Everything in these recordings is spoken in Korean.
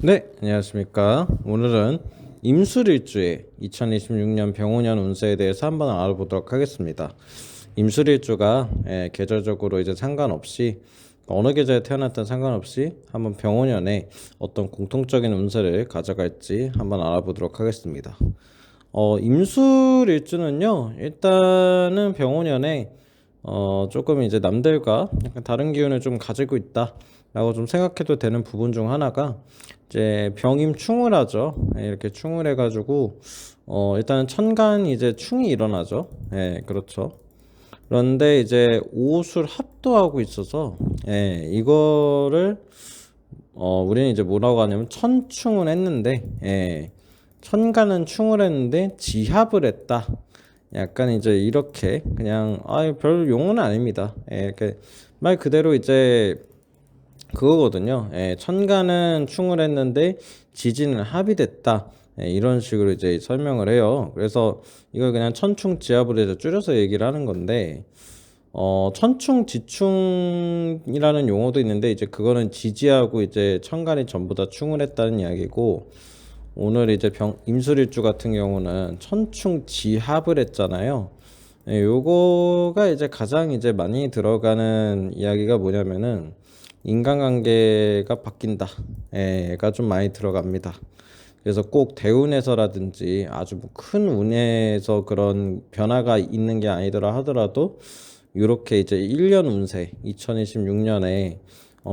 네, 안녕하십니까. 오늘은 임술일주의 2026년 병오년 운세에 대해서 한번 알아보도록 하겠습니다. 임술일주가 계절적으로 이제 상관없이 어느 계절에 태어났든 상관없이 한번 병오년에 어떤 공통적인 운세를 가져갈지 한번 알아보도록 하겠습니다. 임술일주는요, 일단은 병오년에 조금 이제 남들과 약간 다른 기운을 좀 가지고 있다라고 좀 생각해도 되는 부분 중 하나가 이제 병임충을 하죠. 이렇게 충을 해가지고 일단은 천간 이제 충이 일어나죠. 그렇죠. 그런데 이제 오술 합도하고 있어서 이거를 우리는 이제 뭐라고 하냐면 천충을 했는데 천간은 충을 했는데 지합을 했다. 약간 이제 이렇게 그냥 별 용어는 아닙니다. 이렇게 말 그대로 이제 그거거든요. 천간은 충을 했는데 지지는 합이 됐다. 이런 식으로 이제 설명을 해요. 그래서 이걸 그냥 천충 지합으로 이제 줄여서 얘기를 하는 건데 천충 지충이라는 용어도 있는데 이제 그거는 지지하고 이제 천간이 전부 다 충을 했다는 이야기고, 오늘 이제 임술일주 같은 경우는 천충 지합을 했잖아요. 요거가 이제 가장 이제 많이 들어가는 이야기가 뭐냐면은 인간관계가 바뀐다. 가 좀 많이 들어갑니다. 그래서 꼭 대운에서라든지 아주 뭐큰 운에서 그런 변화가 있는 게 아니더라 하더라도 이렇게 이제 1년 운세 2026년에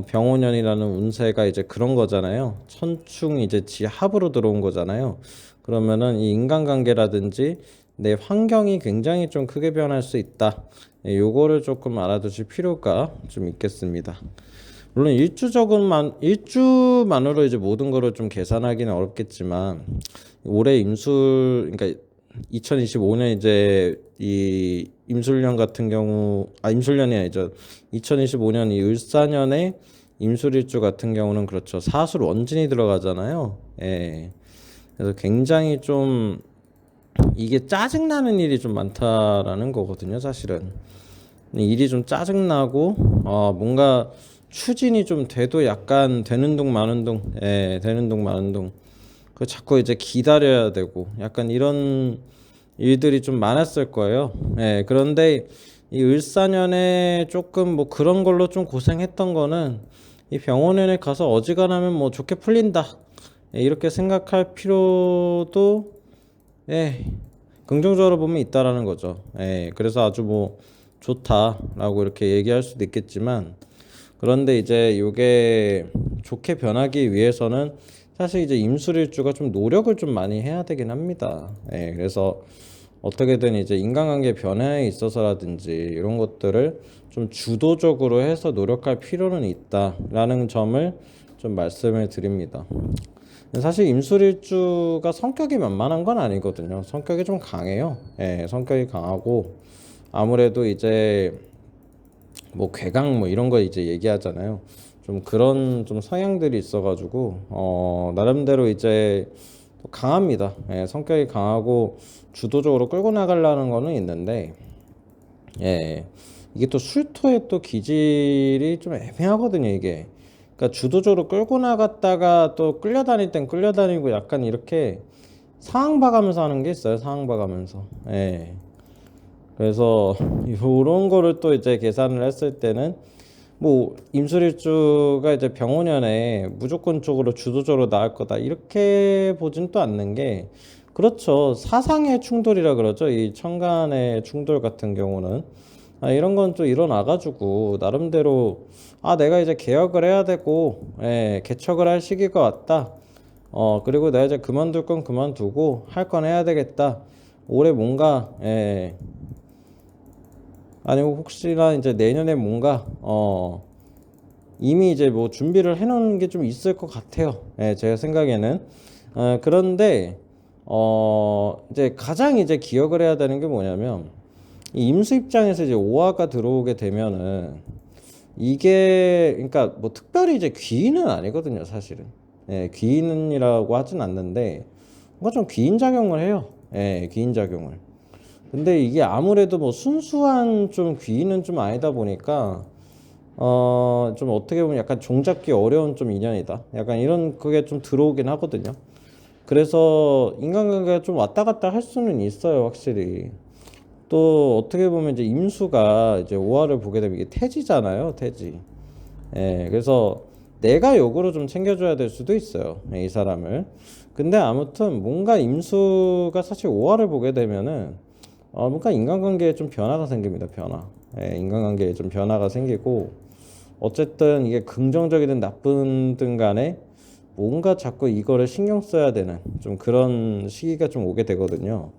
병오년이라는 운세가 이제 그런 거잖아요. 천충 이제 지합으로 들어온 거잖아요. 그러면은 이 인간관계라든지 내 환경이 굉장히 좀 크게 변할 수 있다. 요거를 조금 알아두실 필요가 좀 있겠습니다. 물론 일주만으로 이제 모든 거를 좀 계산하기는 어렵겠지만, 올해 그러니까 2025년 이제 이 임술년 같은 경우, 임술년이 아니죠. 2025년 이 을사년에 임술일주 같은 경우는 그렇죠. 사술 원진이 들어가잖아요. 그래서 굉장히 좀 이게 짜증나는 일이 좀 많다라는 거거든요, 사실은. 일이 좀 짜증나고 뭔가 추진이 좀 돼도 약간 되는 둥 마는 둥, 되는 둥 마는 둥. 그 자꾸 이제 기다려야 되고 약간 이런 일들이 좀 많았을 거예요. 그런데 이 을사년에 조금 뭐 그런 걸로 좀 고생했던 거는 이 병원에 가서 어지간하면 뭐 좋게 풀린다. 이렇게 생각할 필요도 긍정적으로 보면 있다라는 거죠. 그래서 아주 뭐 좋다라고 이렇게 얘기할 수도 있겠지만, 그런데 이제 요게 좋게 변하기 위해서는 사실 이제 임술일주가 좀 노력을 좀 많이 해야 되긴 합니다. 그래서 어떻게든 이제 인간관계 변화에 있어서라든지 이런 것들을 좀 주도적으로 해서 노력할 필요는 있다라는 점을 좀 말씀을 드립니다. 사실 임술일주가 성격이 만만한 건 아니거든요. 성격이 좀 강해요. 성격이 강하고 아무래도 이제 뭐 괴강 뭐 이런 거 이제 얘기하잖아요. 좀 그런 좀 성향들이 있어가지고 나름대로 이제 강합니다. 성격이 강하고 주도적으로 끌고 나가려는 거는 있는데, 이게 또 술토의 또 기질이 좀 애매하거든요, 이게. 그러니까 주도적으로 끌고 나갔다가 또 끌려다닐 땐 끌려다니고 약간 이렇게 상황 봐가면서 하는 게 있어요. 상황 봐가면서. 그래서 이런 거를 또 이제 계산을 했을 때는 뭐 임술일주가 이제 병오년에 무조건적으로 주도적으로 나을 거다 이렇게 보진 또 않는 게, 그렇죠. 사상의 충돌이라 그러죠. 이 천간의 충돌 같은 경우는 이런 건 또 일어나가지고 나름대로 내가 이제 개혁을 해야 되고 개척을 할 시기가 왔다. 그리고 내가 이제 그만둘 건 그만두고 할 건 해야 되겠다. 올해 뭔가 아니고 혹시나 이제 내년에 뭔가 이미 이제 뭐 준비를 해놓은 게 좀 있을 것 같아요. 제가 생각에는. 그런데 이제 가장 이제 기억을 해야 되는 게 뭐냐면, 이 임수 입장에서 이제 오화가 들어오게 되면은 이게 그러니까 뭐 특별히 이제 귀인은 아니거든요, 사실은. 귀인이라고 하진 않는데 뭔가 좀 귀인 작용을 해요. 귀인 작용을. 근데 이게 아무래도 뭐 순수한 좀 귀인은 좀 아니다 보니까 좀 어떻게 보면 약간 종잡기 어려운 좀 인연이다. 약간 이런 그게 좀 들어오긴 하거든요. 그래서 인간관계가 좀 왔다 갔다 할 수는 있어요, 확실히. 또 어떻게 보면 이제 임수가 이제 오화를 보게 되면 이게 태지잖아요, 태지. 예, 그래서 내가 역으로 좀 챙겨줘야 될 수도 있어요, 이 사람을. 근데 아무튼 뭔가 임수가 사실 오화를 보게 되면은 뭔가 인간관계에 좀 변화가 생깁니다, 변화. 예, 인간관계에 좀 변화가 생기고 어쨌든 이게 긍정적이든 나쁘든 간에 뭔가 자꾸 이거를 신경 써야 되는 좀 그런 시기가 좀 오게 되거든요.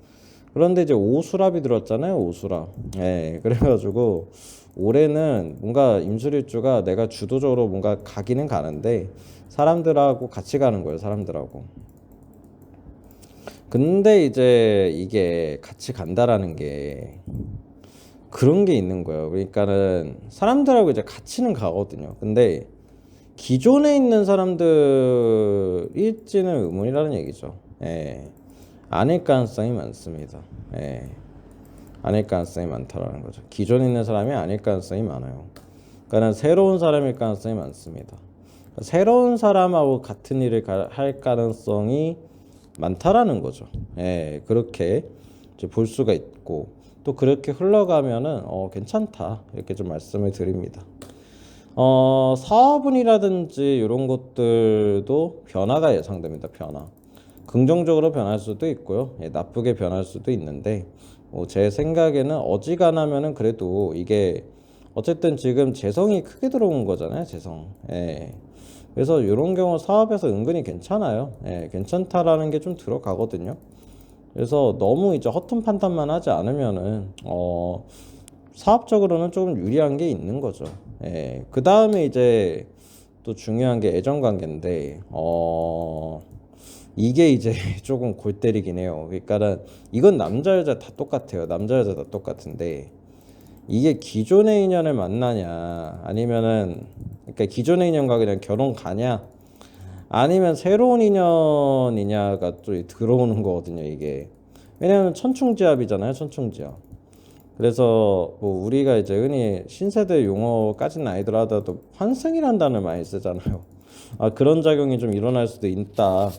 그런데 이제 오수랍이 들었잖아요, 오수랍. 예, 그래가지고 올해는 뭔가 임술일주가 내가 주도적으로 뭔가 가기는 가는데 사람들하고 같이 가는 거예요, 사람들하고. 근데 이제 이게 같이 간다라는 게 그런 게 있는 거예요. 그러니까는 사람들하고 이제 같이는 가거든요. 근데 기존에 있는 사람들일지는 의문이라는 얘기죠. 예. 아닐 가능성이 많습니다. 예. 아닐 가능성이 많다라는 거죠. 기존에 있는 사람이 아닐 가능성이 많아요. 그러니까 새로운 사람일 가능성이 많습니다. 새로운 사람하고 같은 일을 할 가능성이 많다라는 거죠. 예, 그렇게 이제 볼 수가 있고 또 그렇게 흘러가면은 괜찮다 이렇게 좀 말씀을 드립니다. 사업운이라든지 이런 것들도 변화가 예상됩니다. 변화. 긍정적으로 변할 수도 있고요. 예, 나쁘게 변할 수도 있는데 제 생각에는 어지간하면은 그래도 이게 어쨌든 지금 재성이 크게 들어온 거잖아요. 재성. 예. 그래서 이런 경우 사업에서 은근히 괜찮아요. 예, 괜찮다라는 게 좀 들어가거든요. 그래서 너무 이제 허튼 판단만 하지 않으면은 사업적으로는 조금 유리한 게 있는 거죠. 예. 그 다음에 이제 또 중요한 게 애정 관계인데 이게 이제 조금 골 때리긴 해요. 그러니까는 이건 남자 여자 다 똑같아요. 남자 여자 다 똑같은데 이게 기존의 인연을 만나냐 아니면은 그러니까 기존의 인연과 그냥 결혼 가냐 아니면 새로운 인연이냐가 또 들어오는 거거든요. 이게 왜냐하면 천충지합이잖아요. 천충지합. 그래서 뭐 우리가 이제 흔히 신세대 용어까지는 아니더라도 환승이란 단어를 많이 쓰잖아요. 그런 작용이 좀 일어날 수도 있다.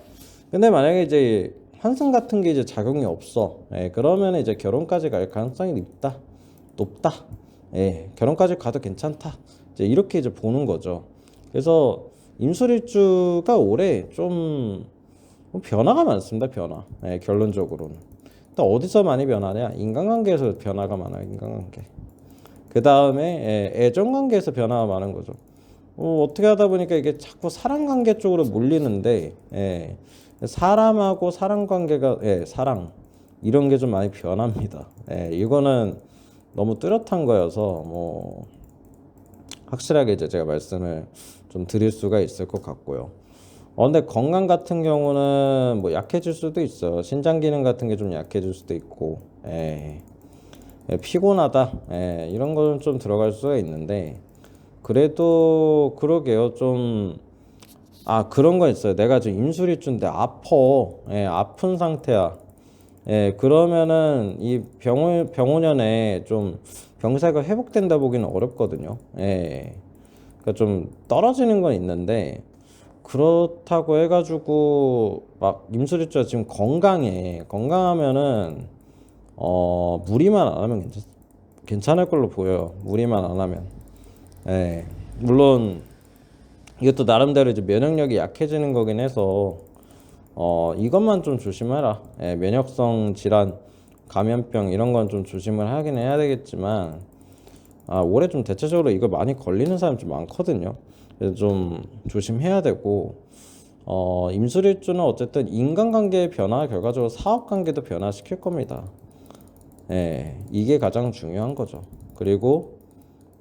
근데 만약에 이제 환승 같은 게 이제 작용이 없어. 예, 그러면 이제 결혼까지 갈 가능성이 있다. 높다. 예, 결혼까지 가도 괜찮다. 이제 이렇게 이제 보는 거죠. 그래서 임술일주가 올해 좀 변화가 많습니다. 변화. 예, 결론적으로는. 또 어디서 많이 변하냐? 인간관계에서 변화가 많아요. 인간관계. 그 다음에 애정관계에서 변화가 많은 거죠. 어떻게 하다 보니까 이게 자꾸 사랑관계 쪽으로 몰리는데 사람하고 사랑관계가 사랑 이런 게 좀 많이 변합니다. 이거는 너무 뚜렷한 거여서 뭐 확실하게 이제 제가 말씀을 좀 드릴 수가 있을 것 같고요. 근데 건강 같은 경우는 뭐 약해질 수도 있어요. 신장 기능 같은 게 좀 약해질 수도 있고, 피곤하다, 이런 거는 좀 들어갈 수가 있는데, 그래도 그러게요. 좀, 그런 거 있어요. 내가 지금 임술일주인데 아픈 상태야. 그러면은 이 병원연에 좀 병사가 회복된다 보기는 어렵거든요. 그러니까 좀 떨어지는 건 있는데, 그렇다고 해가지고 막 임술일주가 지금 건강하면은 무리만 안 하면 괜찮을 걸로 보여요. 무리만 안 하면. 물론 이것도 나름대로 이제 면역력이 약해지는 거긴 해서 이것만 좀 조심해라. 면역성 질환, 감염병 이런 건 좀 조심을 하긴 해야 되겠지만 올해 좀 대체적으로 이거 많이 걸리는 사람 좀 많거든요. 그래서 좀 조심해야 되고 임술일주는 어쨌든 인간관계의 변화 결과적으로 사업관계도 변화시킬 겁니다. 이게 가장 중요한 거죠. 그리고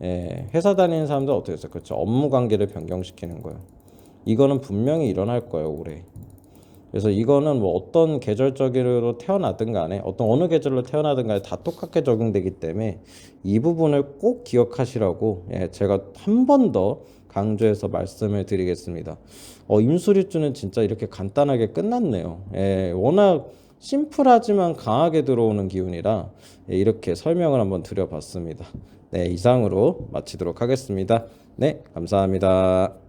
회사 다니는 사람들 어떻게 했어요? 그렇죠. 업무 관계를 변경시키는 거예요. 이거는 분명히 일어날 거예요, 올해. 그래서 이거는 뭐 어떤 계절적으로 태어나든 간에 어느 계절로 태어나든 간에 다 똑같게 적용되기 때문에 이 부분을 꼭 기억하시라고 제가 한 번 더 강조해서 말씀을 드리겠습니다. 임술일주는 진짜 이렇게 간단하게 끝났네요. 워낙 심플하지만 강하게 들어오는 기운이라 이렇게 설명을 한번 드려봤습니다. 네, 이상으로 마치도록 하겠습니다. 네, 감사합니다.